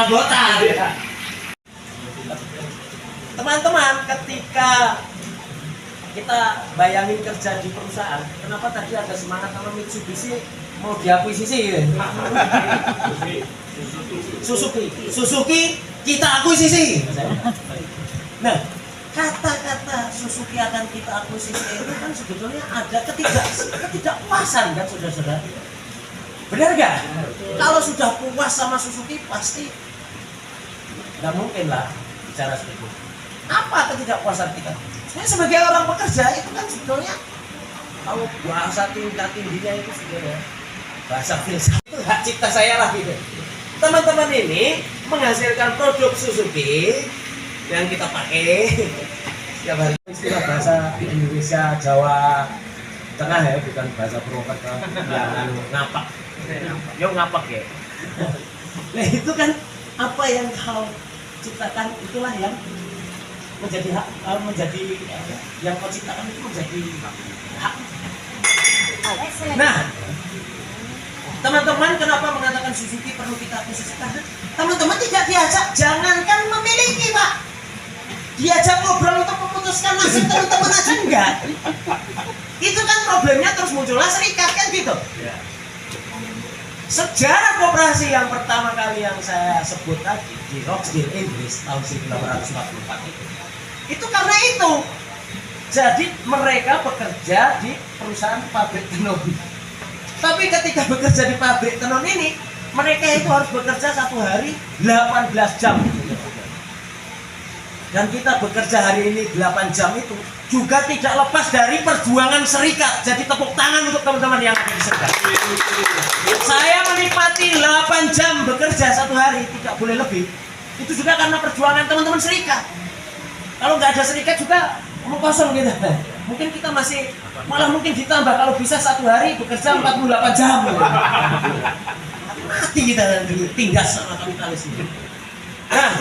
anggota. Teman-teman, ketika kita bayangin kerja di perusahaan, kenapa tadi ada semangat sama Mitsubishi mau diakuisisi? Suzuki kita akuisisi. Nah, kata-kata Suzuki akan kita akuisisi itu kan sebetulnya ada ketidakpuasan kan saudara-saudara. Benar nggak? Kalau sudah puas sama Suzuki pasti nggak mungkin lah bicara seperti itu. Apa ketidakpuasan kita? Saya sebagai orang pekerja itu kan sebetulnya kalau bahasa tingkat tingginya itu sebenarnya bahasa filsafat itu hak cipta saya lah gitu. Teman-teman ini menghasilkan produk Suzuki yang kita pakai setiap hari. Istilah bahasa Indonesia Jawa Tengah ya, bukan bahasa Purwokerto yang ngapak. Yo ngapak ya. Nah itu kan apa yang kau ciptakan itulah yang menjadi hak, yang kau ciptakan itu menjadi hak. Nah, teman-teman kenapa mengatakan Suzuki perlu kita akuisisi? Karena teman-teman tidak diajak, jangankan memiliki Pak, diajak ngobrol untuk memutuskan nasib teman-teman aja enggak. Itu kan problemnya terus muncullah serikat kan gitu. Sejarah koperasi yang pertama kali yang saya sebut tadi di Rochdale, Inggris tahun 1844 itu karena itu. Jadi mereka bekerja di perusahaan pabrik tenun. Tapi ketika bekerja di pabrik tenun ini, mereka itu harus bekerja satu hari 18 jam. Dan kita bekerja hari ini 8 jam itu juga tidak lepas dari perjuangan serikat. Jadi tepuk tangan untuk teman-teman yang ada di serikat. Saya menikmati 8 jam bekerja satu hari, tidak boleh lebih. Itu juga karena perjuangan teman-teman serikat. Kalau nggak ada serikat juga mau kosong gitu. Mungkin kita masih, malah mungkin ditambah kalau bisa satu hari bekerja 48 jam. Mati kita tinggas sama kapitalis ini. Nah,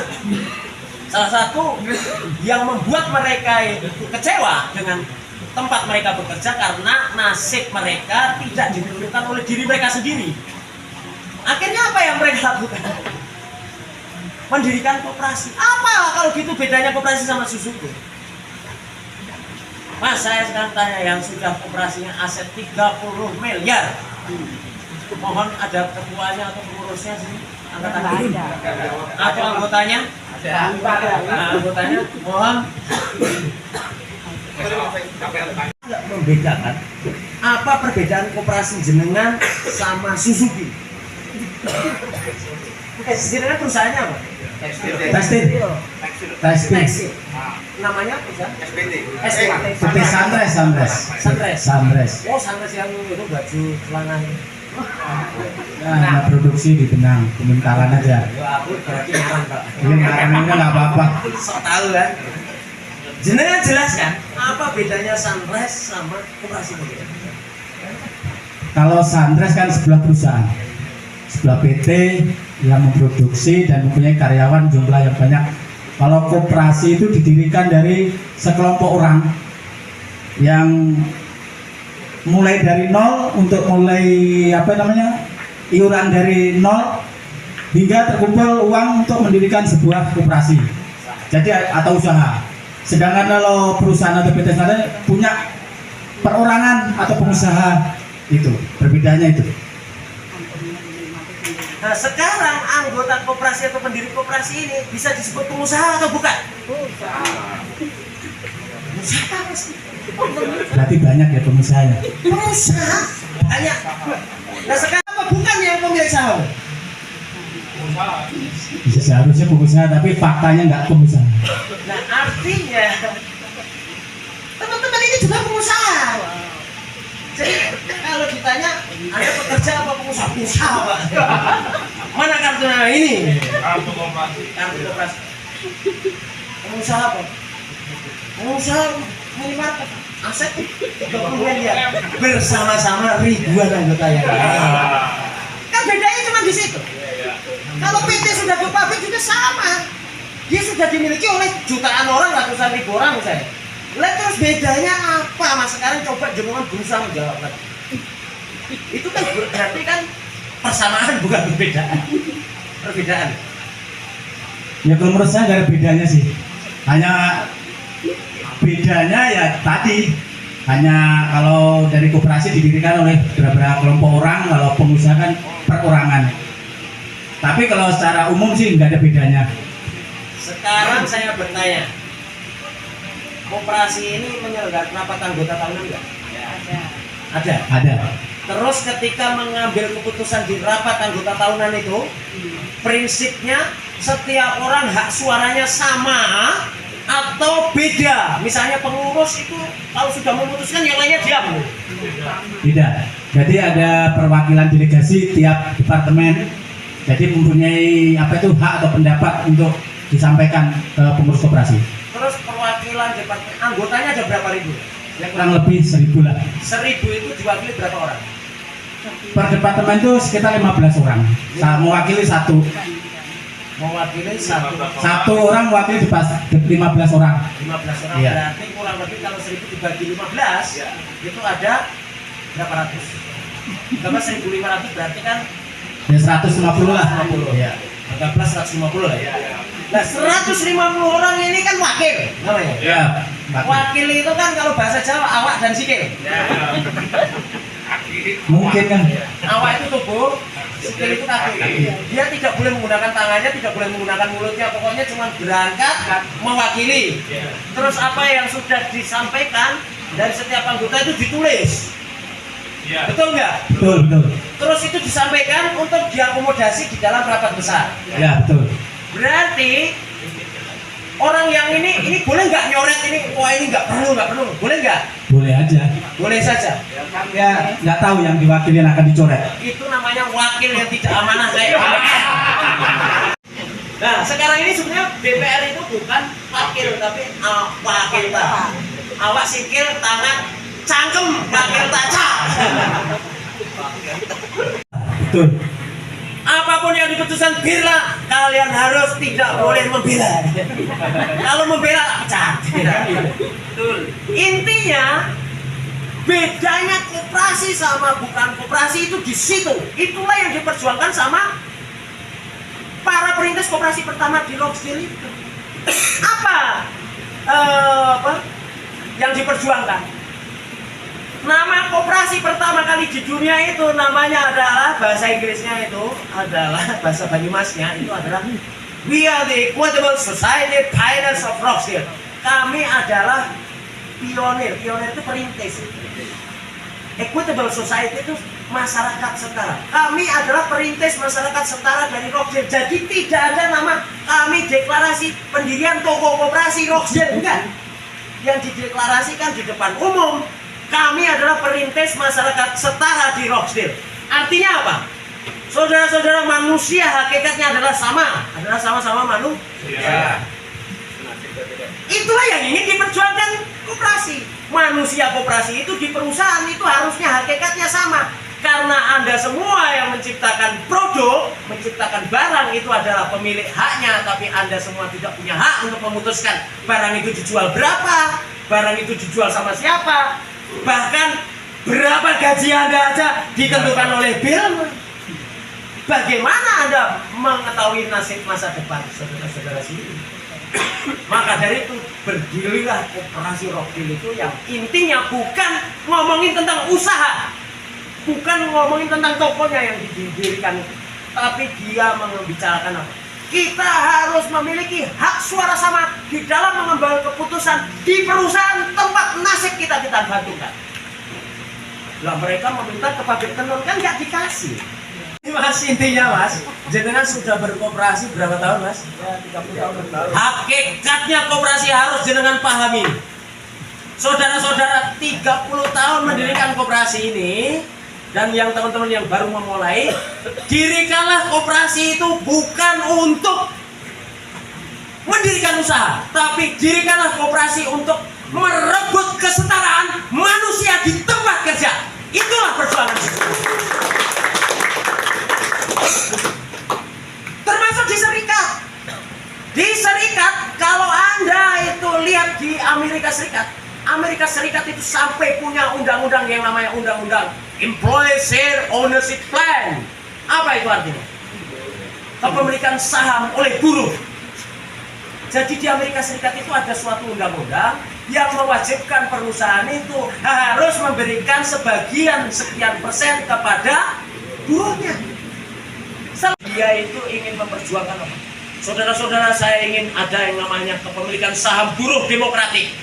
salah satu yang membuat mereka itu kecewa dengan tempat mereka bekerja karena nasib mereka tidak ditentukan oleh diri mereka sendiri. Akhirnya apa yang mereka lakukan? Mendirikan koperasi. Apa kalau gitu bedanya koperasi sama Suzuki? Mas, saya sekarang tanya yang sudah koperasinya aset 30 miliar. Mohon ada ketuanya atau pengurusnya sini. Angkat tangan. Atau anggotanya? Anggotanya mohon. Tidak membedakan apa perbedaan koperasi jenengan sama Suzuki. Jenengan perusahaannya apa? Tekstil. Namanya perusahaan? PT Sunrise. Oh, Sunrise yang itu baju celana. Nah, produksi di Benang, Kemenkaran aja. Wah, aku berarti ngarang Pak. Ini ngarangnya nggak apa-apa. Sok tahu kan? Jenengan jelaskan apa bedanya Sunrise sama koperasi mobil? Kalau Sunrise kan sebuah perusahaan, sebuah PT yang memproduksi dan mempunyai karyawan jumlah yang banyak. Kalau koperasi itu didirikan dari sekelompok orang yang mulai dari nol untuk mulai iuran dari nol hingga terkumpul uang untuk mendirikan sebuah koperasi. Jadi atau usaha. Sedangkan kalau perusahaan atau PT Sunrise punya perorangan atau pengusaha, itu perbedaannya itu. Nah sekarang anggota koperasi atau pendiri koperasi ini bisa disebut pengusaha atau bukan? Pengusaha pasti. Berarti banyak ya pengusahanya. Pengusaha banyak. Nah sekarang apa bukan yang pemilik saham? Bisa seharusnya pengusaha tapi faktanya nggak pengusaha. Nah artinya teman-teman ini juga pengusaha. Jadi kalau ditanya Anda pekerja apa pengusaha? Pengusaha Pak. Mana kartunya ini? Kartu koperasi. Pengusaha apa? Pengusaha minimarket. Aset 30 miliar bersama-sama ribuan anggota yang kan bedanya cuma di situ. Kalau PT sudah ke pabrik juga sama, dia sudah dimiliki oleh jutaan orang, ratusan ribu orang misalnya. Lihat terus bedanya apa Mas? Sekarang coba jenengan berusaha menjawab. Itu kan berarti kan persamaan bukan perbedaan. Perbedaan. Ya kalau menurut saya nggak ada bedanya sih. Hanya bedanya ya tadi, hanya kalau dari koperasi didirikan oleh beberapa kelompok orang, kalau pengusaha kan perorangan. Tapi kalau secara umum sih nggak ada bedanya. Sekarang saya bertanya, koperasi ini menyelenggarakan rapat anggota tahunan enggak? Ada. Ada. Terus ketika mengambil keputusan di rapat anggota tahunan itu, prinsipnya setiap orang hak suaranya sama atau beda. Misalnya pengurus itu kalau sudah memutuskan yang lainnya diam. Tidak. Jadi ada perwakilan delegasi tiap departemen. Jadi mempunyai apa itu hak atau pendapat untuk disampaikan ke pengurus koperasi. Terus perwakilan departemen anggotanya ada berapa ribu? Ya, kurang lebih 1.000 lah. 1.000 itu diwakili berapa orang? Per departemen itu sekitar 15 orang. Mewakili satu. Mewakili Satu orang mewakili 15 orang. 15 orang. Iya. Berarti kurang lebih kalau 1.000 dibagi 15 itu ada berapa ratus? Tambah 1.500 berarti kan Ya 150 lah. 150. Iya. Anggaplah 150 lah ya. Nah 150 orang ini kan wakil namanya. Ya. Wakil itu kan kalau bahasa Jawa awak dan sikil. Mungkin kan. Awak itu tubuh, sikil itu kaki. Dia tidak boleh menggunakan tangannya, tidak boleh menggunakan mulutnya. Pokoknya cuma berangkat mewakili. Terus apa yang sudah disampaikan dari setiap anggota itu ditulis. Betul nggak? Betul, betul. Terus itu disampaikan untuk diakomodasi di dalam rapat besar. Ya, betul. Berarti orang yang ini boleh nggak nyoret ini? Wah ini nggak perlu, boleh nggak? Boleh aja. Boleh saja. Ya, nggak tahu yang diwakili yang akan dicoret. Itu namanya wakil yang tidak amanah kayak. Nah sekarang ini sebenarnya DPR itu bukan wakil tapi wakil. Awak sikil, tangan, cangkem, wakil taca. Betul. Apapun yang diputuskan bila kalian harus tidak boleh membela. Kalau membela pecat. Intinya bedanya koperasi sama bukan koperasi itu di situ. Itulah yang diperjuangkan sama para perintis koperasi pertama di Rochdale itu. Apa yang diperjuangkan? Nama koperasi pertama kali di dunia itu namanya adalah bahasa Inggrisnya itu adalah bahasa Banyumasnya itu adalah We are the Equitable Society Pioneers of Rochdale. Kami adalah pionir. Pionir itu perintis. Equitable Society itu masyarakat setara. Kami adalah perintis masyarakat setara dari Rochdale. Jadi tidak ada nama kami deklarasi pendirian toko koperasi Rochdale, enggak. Yang dideklarasikan di depan umum. Kami adalah perintis masyarakat setara di Rochdale. Artinya apa? Saudara-saudara manusia hakikatnya adalah sama-sama manusia. Itulah yang ingin diperjuangkan koperasi. Manusia koperasi itu di perusahaan itu harusnya hakikatnya sama. Karena Anda semua yang menciptakan produk, menciptakan barang itu adalah pemilik haknya, tapi Anda semua tidak punya hak untuk memutuskan barang itu dijual berapa, barang itu dijual sama siapa. Bahkan berapa gaji Anda aja ditentukan oleh Bill. Bagaimana Anda mengetahui nasib masa depan saudara-saudara sini? Maka dari itu berdirilah koperasi Rochdale itu yang intinya bukan ngomongin tentang usaha, bukan ngomongin tentang tokonya yang didirikan, tapi dia membicarakan apa? Kita harus memiliki hak suara sama di dalam mengambil keputusan di perusahaan tempat nasib kita bantukan. Lah mereka meminta ke pabrik tenun kan nggak dikasih. Mas intinya mas, jenengan sudah berkoperasi berapa tahun mas? Ya 30 tahun. Hakikatnya koperasi harus jenengan pahami. Saudara-saudara 30 tahun mendirikan koperasi ini. Dan yang teman-teman yang baru memulai, dirikanlah koperasi itu bukan untuk mendirikan usaha, tapi dirikanlah koperasi untuk merebut kesetaraan manusia di tempat kerja. Itulah perjuangan termasuk di serikat. Di serikat, kalau Anda itu lihat di Amerika Serikat itu sampai punya undang-undang yang namanya undang-undang Employee Share Ownership Plan. Apa itu artinya? Kepemilikan saham oleh buruh. Jadi di Amerika Serikat itu ada suatu undang-undang yang mewajibkan perusahaan itu harus memberikan sebagian sekian persen kepada buruhnya. Dia itu ingin memperjuangkan apa? Saudara-saudara, saya ingin ada yang namanya kepemilikan saham buruh demokratik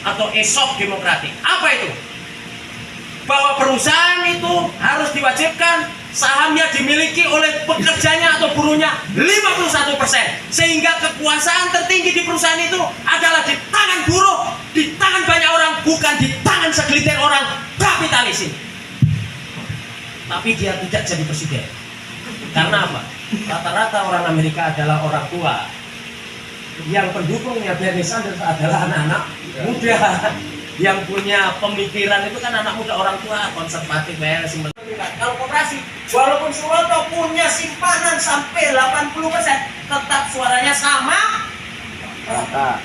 atau ESOP demokratik. Apa itu? Bahwa perusahaan itu harus diwajibkan sahamnya dimiliki oleh pekerjanya atau buruhnya 51%, sehingga kekuasaan tertinggi di perusahaan itu adalah di tangan buruh, di tangan banyak orang, bukan di tangan segelintir orang kapitalis ini. Tapi dia tidak jadi presiden. Karena apa? Rata-rata orang Amerika adalah orang tua. Yang pendukungnya Bernie Sanders adalah anak-anak muda. Yang punya pemikiran itu kan anak muda, orang tua konservatif. Kalau koperasi, walaupun Suroto punya simpanan sampai 80%, tetap suaranya sama rata.